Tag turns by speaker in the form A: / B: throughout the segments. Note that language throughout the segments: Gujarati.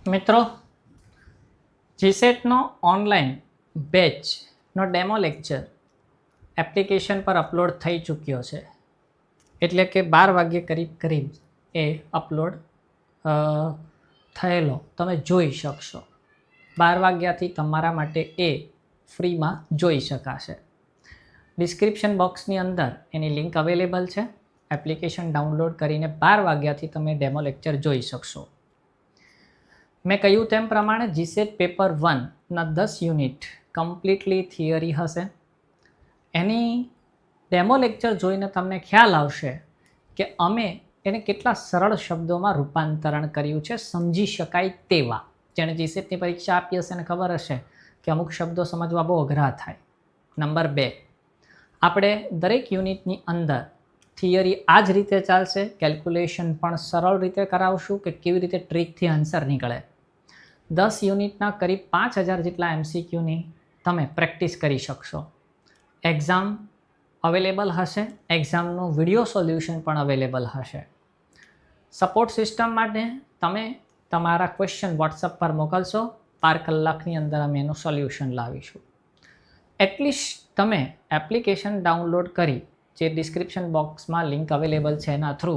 A: મિત્રો, જીસેટનો ઓનલાઈન બેચનો ડેમો લેક્ચર એપ્લિકેશન પર અપલોડ થઈ ચૂક્યો છે. એટલે કે 12 વાગ્યે કરીબ એ અપલોડ થયેલો તમે જોઈ શકશો. 12 વાગ્યાથી તમારા માટે એ ફ્રીમાં જોઈ શકાશે. ડિસ્ક્રિપ્શન બોક્સની અંદર એની લિંક અવેલેબલ છે. એપ્લિકેશન ડાઉનલોડ કરીને 12 વાગ્યાથી તમે ડેમો લેક્ચર જોઈ શકશો. મેં કહ્યું તેમ પ્રમાણે જીસેટ પેપર 1ના 10 યુનિટ કમ્પ્લીટલી થિયરી હશે. એની ડેમો લેક્ચર જોઈને તમને ખ્યાલ આવશે કે અમે એને કેટલા સરળ શબ્દોમાં રૂપાંતરણ કર્યું છે, સમજી શકાય તેવા. જેણે જીસેટની પરીક્ષા આપી હશે એને ખબર હશે કે અમુક શબ્દો સમજવા બહુ અઘરા થાય. નંબર 2, આપણે દરેક યુનિટની અંદર થિયરી આ જ રીતે ચાલશે. કેલ્ક્યુલેશન પણ સરળ રીતે કરાવશું કે કેવી રીતે ટ્રીકથી આન્સર નીકળે. 10 યુનિટના કરીબ 5000 જેટલા MCQની તમે પ્રેક્ટિસ કરી શકશો. એક્ઝામ અવેલેબલ હશે. એક્ઝામનું વિડીયો સોલ્યુશન પણ અવેલેબલ હશે. સપોર્ટ સિસ્ટમ માટે તમે તમારા ક્વેશ્ચન વોટ્સઅપ પર મોકલશો. 12 કલાકની અંદર અમે એનું સોલ્યુશન લાવીશું. એટલીસ્ટ તમે એપ્લિકેશન ડાઉનલોડ કરી, જે ડિસ્ક્રિપ્શન બોક્સમાં લિંક અવેલેબલ છે એના થ્રુ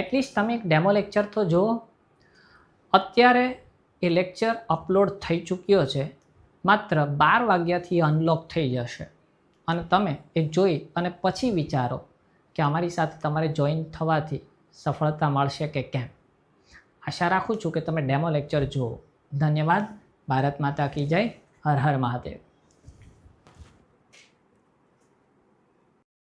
A: એટલીસ્ટ તમે એક ડેમો લેક્ચર તો જુઓ. અત્યારે એ લેક્ચર અપલોડ થઈ ચૂક્યો છે. માત્ર 12 વાગ્યાથી અનલોક થઈ જશે અને તમે એ જોઈ અને પછી વિચારો કે અમારી સાથે તમારે જોઈન થવાથી સફળતા મળશે કે કેમ. આશા રાખું છું કે તમે ડેમો લેક્ચર જુઓ. ધન્યવાદ. ભારત માતા કી જય. હર હર મહાદેવ.